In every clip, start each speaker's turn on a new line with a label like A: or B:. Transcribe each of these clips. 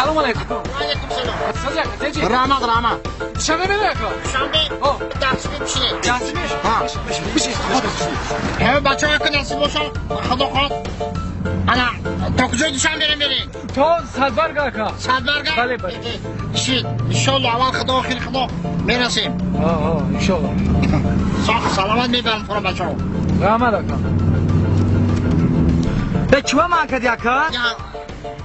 A: سلام علیکم.
B: علیکم سلام.
A: صدق تیجی.
B: رحمت.
A: شنبه میره که.
B: شنبه. درس میشینه.
A: درس میش. ها. میشه.
B: همه بچه‌ها که نصیب باشن خدا خواهد. انا تا کجای دوشنبه بریم؟
A: تا صدبرگ آقا.
B: صدبرگ؟
A: بله بله.
B: چی؟ انشالله اول خدا آخر خدا میرسیم.
A: انشالله.
B: صح سلامت میبرم فرا بچه‌ها.
A: رحمت آقا.
C: به چوه من کدی اکا؟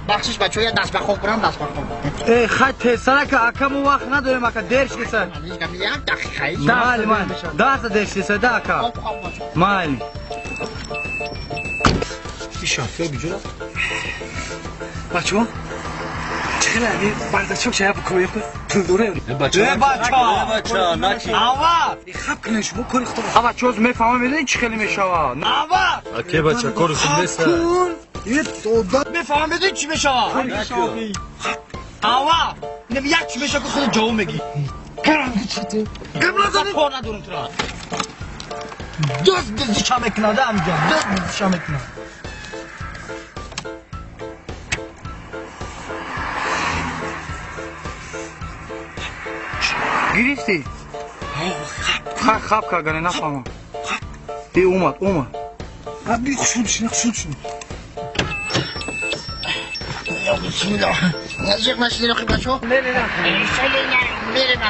B: بخشش بچه‌ها دست به خوب برم دست به خوب.
C: ای خیلی تیسره که اکا مو وقت نداریم اکا درش کسه.
B: یک دقیقه.
C: مالی من. درس درش کسه ده اکا. مالی.
A: ایشان خیلی بیجوره. بچه‌ها چخیل همی برداشتم چه بکنیم پول دوره
C: بچه نکی آوا
A: خب کنه شما کاری خدا
C: آوا چوز میفهمم میدونی چه خیلی میشه آوا آوا
D: اکی بچه کارشون نیست
C: یه دودات میفهمم میدونی چی میشه آوا اینم یک چی میشه که خود جواب میگی قبل پا ندارم تو را دوست دزدی چه میکنه ده میگم دوست دزدی چه میکنه گرفتی؟ خب که گره نفهمم ای اومد
A: بی خشون شد
B: یا بسم الله نزدیک ماشین رو بچه‌ها
A: نه
B: انشالله میریم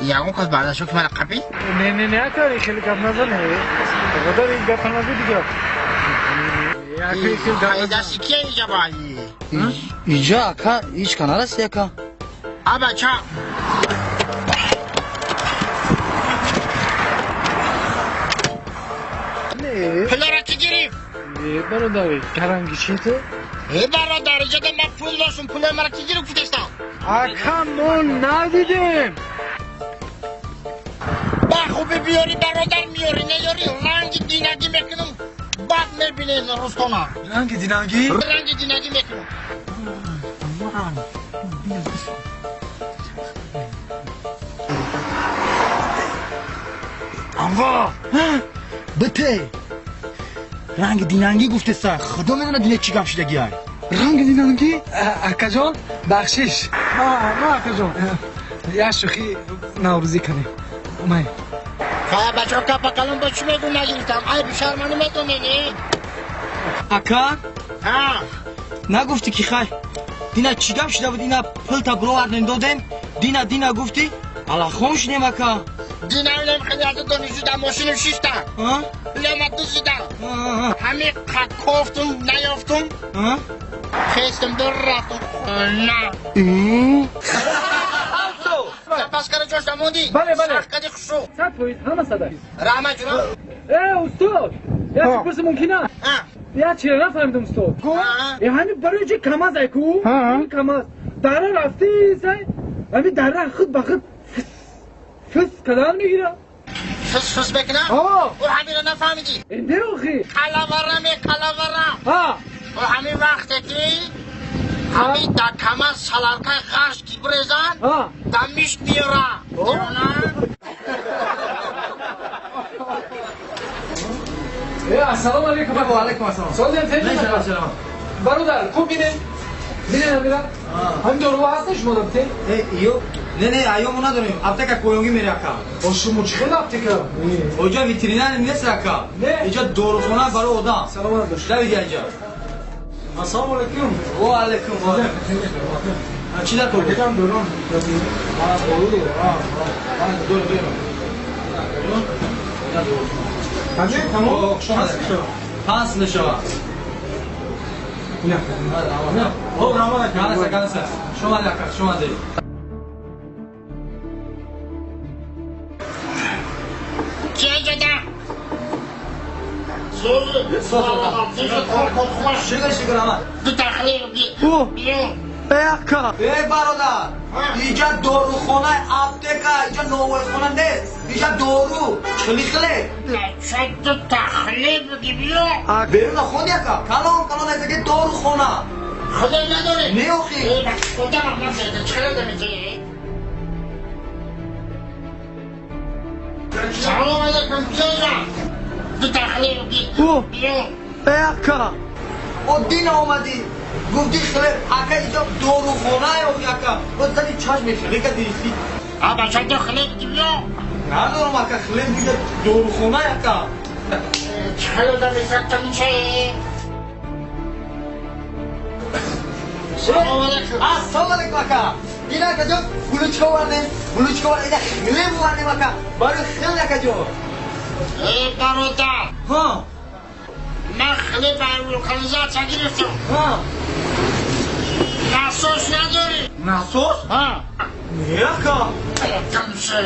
B: یا اون کس برداشت که من قبی
A: نه کاری خیلی گپ نزنه خدا این گپ نزنه دیگه
B: دستی که اینجا بایی
C: اینجا اکا هیچ کنه رستی اکا
B: بچه پله را که گیریم
A: برادر کرنگی چی تو؟
B: برادر جده من پول داشتم پله مرا که گیریم کتستم
A: اکا من ندیدیم
B: با خوبی بیاری برادر میاری نیاری رنگ دینگی میکنم بعد میبینیم روستانا
A: رنگ دینگی
B: میکنم
C: آوا بته رنگ دیننگی گفته سر خدا میدونه دینه چی گم شدگی های
A: رنگ دینگی؟ اکا جان بخشش نه اکا جان یه شوخی نوروزی کنیم اومای
B: خواهی بچه ها کپا کلم با چی میگو نگیرتم ای بیشار منو میدونی
C: اکا
B: ها
C: نگفتی که خیلی دینا چی گم شده بود دینا پل تا برو ورد نمیدادیم دینا گفتی حالا خون شدیم اکا
B: دینا اونم خیلی از دانشجو در ماشینم شیشتم لما دوزیدم همه کفتم نیافتم خیستم در رفتم نه پس کرده جاش نموندی
A: بله
B: سرکدی خشو
A: صد پوید همه صدق
B: رحمت جناب
A: استاد یه پرس ممکنه یا چرا نفهمیدم استاد همین برای چه کماز ایکو همین کماز داره رفتی سای همین داره خود به خود فس کدام میگیره
B: فس بکنم او همین رو نفهمیدی
A: نه آخی
B: کلاورم و همین وقتی که همین در کماز سلالکه غرش کی بریزن دمیش بیارم
A: السلام علیکم
C: و علیکم السلام
A: سلام
C: سلام
A: برادر خوب بینه نمیرم همین دورو هستش ما داریم
C: نه ایومو نداریم اپتکا کویونگی میره اکا
A: با شما چه خیلی اپتکا
C: اونجا ویترینر نیست اکا اینجا داروخانه برای آدم
A: سلامت باش
C: دوید اینجا
A: السلام علیکم
C: و علیکم چی در کنید؟
A: بگم دوران همه تمام
C: پس نشوا
A: نه
C: او رامانا کنسه شما دی
B: چه جدا
C: شکر رامانا
B: دو تخلیق بیرون
C: اکا برادر اینجا داروخانه اپتکا اینجا نوولخانه نیست اینجا دارو خلی
B: چه دو تخلیق بگی بیرون
C: بیرون خودی اکا کلان ایسا که داروخانه
B: خدای نداره
C: نه اخی
B: خدا رحمت زده چرا دمیزه سلام علیکم چرا دو تخلیق بگی بیرون
C: اکا و دین آمدی گفتی خیلی اکا اینجا داروخانه یا یکا و زدی چشم خیلی که دیستی
B: بچه تو خیلی بیا
C: ندارم اکا خیلی میگه داروخانه یکا
B: چه داری فکر میشه
C: السلام علیکم اکا دینا اکا جو بلوچکا ورنه ایده خیلی ورنه اکا برای خیلی اکا جو
B: ای برادر
C: ها
B: من خیلی برای لوکالیزاتیا گرفتم
C: ها
B: ناسوس نداری؟
C: ناسوس؟
B: ها
C: نه اکا
B: کمشه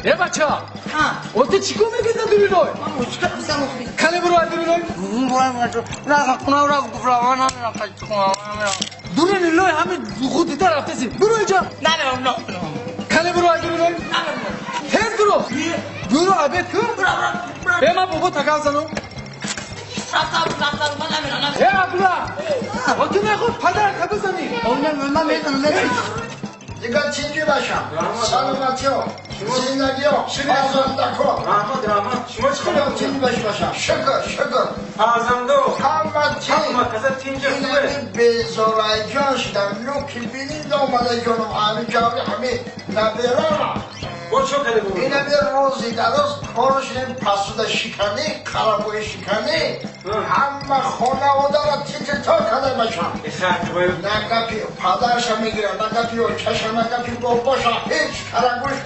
A: ای بچه ها تو چی کن میگید ندوری روی؟ کلی برو ندوری روی؟ دوری نیلوی همین خود دیده رفته سی برو اینجا کلی برو ندوری روی؟ تیز برو برو عبید کن به من بابا تکان زنو ای عبلا تو نخود پدر که بزنی
B: دیگه چینجی باشم سلامتیو زندگیو آزمده کن
D: شما چی کنم
B: چینجی باشم شکر
D: آزمدو
B: همه چی
D: کسا تینجا
B: این
D: خوبه
B: همین بیزارای جان شدم لوکی بینید آمده جانم همین جاوی همین نبیرارم
D: با چو کده بود
B: این همین روزی درست کارش این پسوده شکنی خرابوی شکنی همه خانواده را تا کده باشم
D: خرد باید
B: نگپی پدرش میگیره نگپی و چشم نگپی باباشا هیچ کرگوش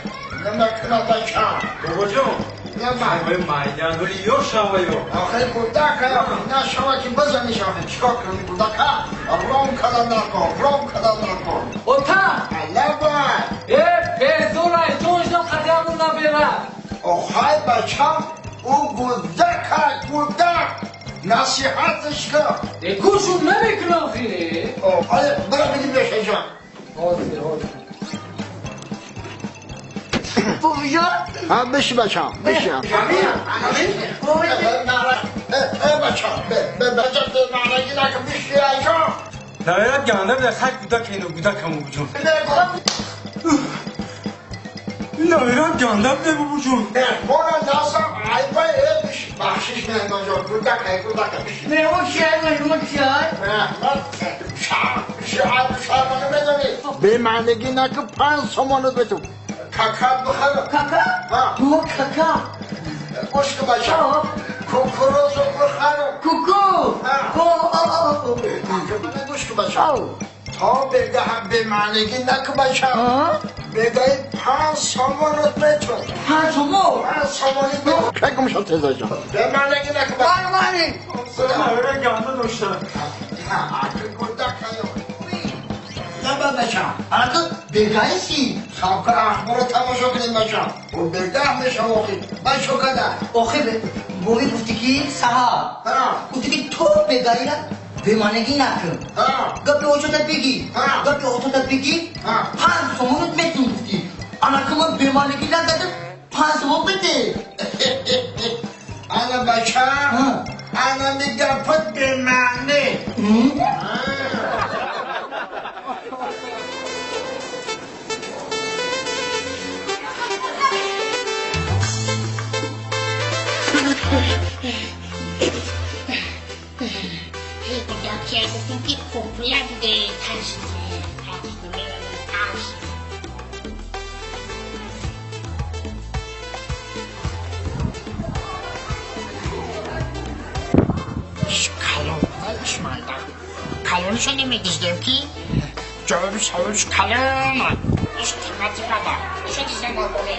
B: نمیکنه بچم
D: بابا جون
B: نمه
D: باید مایدان ولی یو شوایو
B: آخه کودک نه شما که بزنیش آخه چکار کنی کودک رام کده نکن
A: اوتا
B: لبای
A: ای بیزورای جوشنم خدیمون نبیره
B: آخه بچم او کودک نصیحتش کن
A: گوشون نمیکنه آخیره
B: آخه برا بگیم بشه جان ها بشی بچم بشی بچم به معنی نکن بشی ایجا
D: دایرت گانده بده خیلی بودا که اینو بودا کمو بجون دایرت گانده بده بابا جون
B: بونا ناسم عیبا بشی بخشش نهدان جان کودک بشی شعبانه بدونی به معنی نکن 5 سمانو بتو کاکا بخرم کاکا گوشت بچم کوکروزو بخرم گوشت بچم تا بگم به معنی نکن بچم بگه 5 سمانو بتو 5 سمانو بتو بگم شد تزا جان به معنی نکن بچم
D: دایرت گانده داشته
B: نه بچم الان تو بگه چی؟ سابقه اخبار تماشا کنیم بچم و بگه میشه بچه کده
C: آخه بوی گفتی که صاحب گفتی که تو بگایی را به مانگی نکن گفت اوچوتت بگی گفت اوچوتت بگی 5 سومونت میتون گفتی انا که من به مانگی نکردم 5 سومون بده
B: انا بچم انا میگم پت به معنی
E: که گفتیم که کفری هم بوده ترسیده
B: کلونشو نمیدیزدیم که جایروش هایروش کلون
E: ایش قیمتی بابا ایشو دیزده ماربونه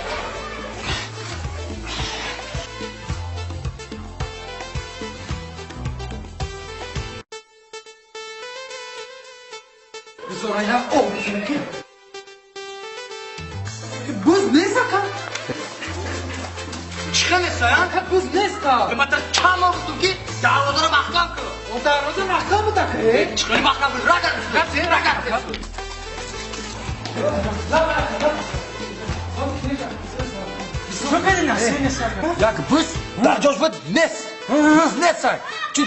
A: بزرگی هم میکنه که بوز نیست کن
C: چیکار نیستم؟
A: بوز نیست
C: که من تا چند ماه گفتم که دروازه رو محکم کن
A: اون دروازه محکم بوده که
C: چیکاری محکم کن؟ را کرد
A: چه نیست
C: یک بوز در جاش بود نیست بوز نیست چون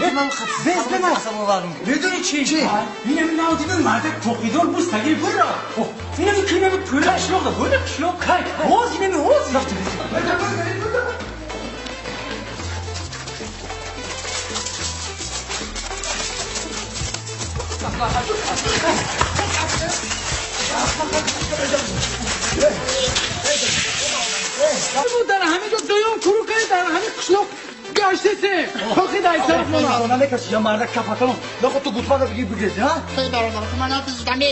C: من
A: میدونی چی؟ این همین نادیدن مرد توقیدار بوز تگیر برا این همین که این همین پوله شلوغ ده بوده شلوغ که باز این همین شلوغ گشتیه خواهی دایی طرف
C: اونا
A: اونا
C: نکشی یا مرد کپاتون نخود تو گوتما رو بگیر بگیرزی ها
B: خیلی برادر که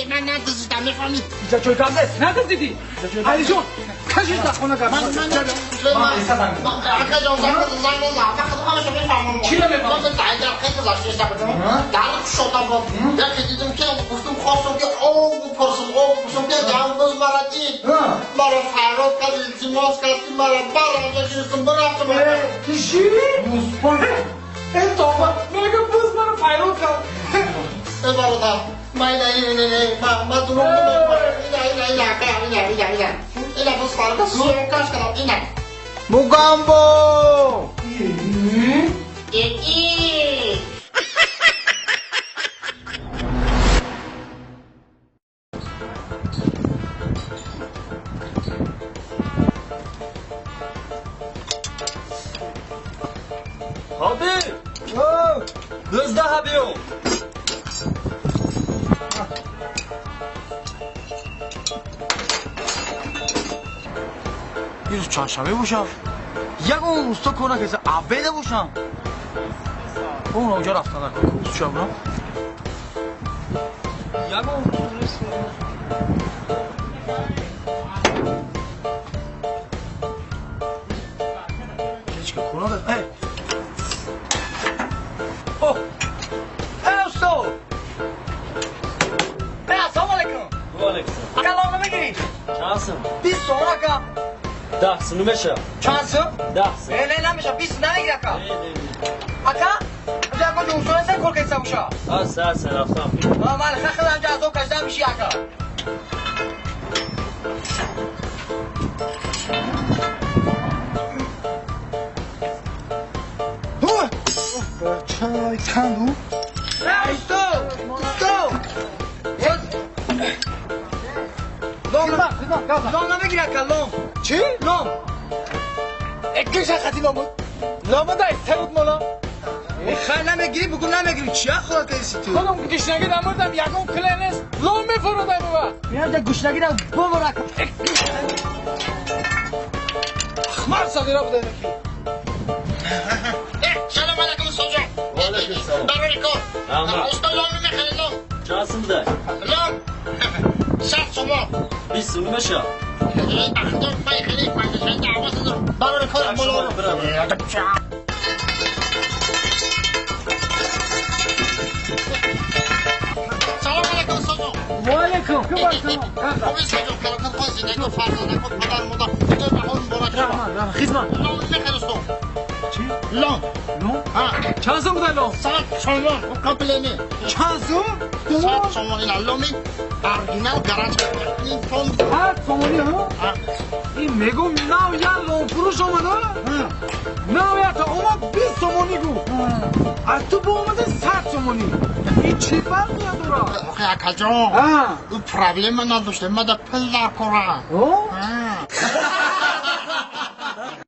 B: من ندزدم میفهمی
C: اینجا چوی کم نیست
A: ندزدیدی علی جون کشیش در خونه گفت
B: من اکا جان زنگ نزن فقط همشو میفهمم
A: چی رو میفهمم؟
B: من دایی خیلی گذاشته اشتباه در شدم با یکی دیدم که گفتم خواستم که او بپرسم بیا جان باز مرا دید مرا فراد کرد التماس کرد که مرا برام گرفتم برفتم
A: چی؟ این توبه میگه بوز منو فیروز کرد
B: برادر من ما دروغ اینا بوز فراد سوکاش کردم اینا
C: موگامبو
E: یکی
D: Abi! Hızlı abi o.
C: یه روز چهارشنبه باشم یک اون روستا کنه که عبیده باشم اون اونجا رفتن در کنه چه برم یک اون هیچ که کنه داد اوه استو السلام علیکم کلام نمیگیری
D: Şansım.
C: 20 sonra ka
D: Dahsını meşe.
C: Çansın?
D: Dahsın.
C: Ne neymiş? Biz ne gidiyor ka? Aka? Acaba bu usulü sen korkayım savuşa.
D: Sen aftan.
C: Ha mal xaxlan cazo kaçdan bir şey aka. Çay tandu. Hey stop! Stop! لام نمیگیره که لام
A: چی؟
C: لام اکیش خطی لامو
A: لامه دایی سرود مولا
C: خیلی نمیگیری بگو نمیگیری چیه خدا که ایسی تو
A: خودم گشنگی دموردم یکم کلینست لام میفرودم بابا
C: میان در گوشنگی در ببرک
A: اخمار صغیره بوده نکی
B: سلام علیکم سوجا
D: Aleyküm selam.
B: برای کار
D: Tamam.
B: استا لام میخری لام
D: Şansım da.
B: لام شخص شما
D: Biz sunu meşe.
B: اخدام بای خیلی پندشن دعوت دارم برای کار مولا سلام علیکم سوجا
A: وعلیکم که باشم
B: خوبی سوجا کلکت خود زندگی فردا نکن پدر مادر دیگه بهون برای
A: رحمان خیزمان
B: لام میخری استو
A: چی؟
B: لام
A: لام؟
B: ها
A: چند سم بوده لام؟
B: ساعت شما کپلینی
A: چند سم؟
B: ساعت شما این لامی ارگینال گراج این فون
A: هر سمانی ها؟ این میگم نو یا لام فروش آمده؟ نو یا تا اومد 20 سمانی گو از تو با اومده 100 سمانی این چی فرق میاد دورا؟
B: آخه اکا جان او پرابلم نداشته من در پل در کاره
A: اوه؟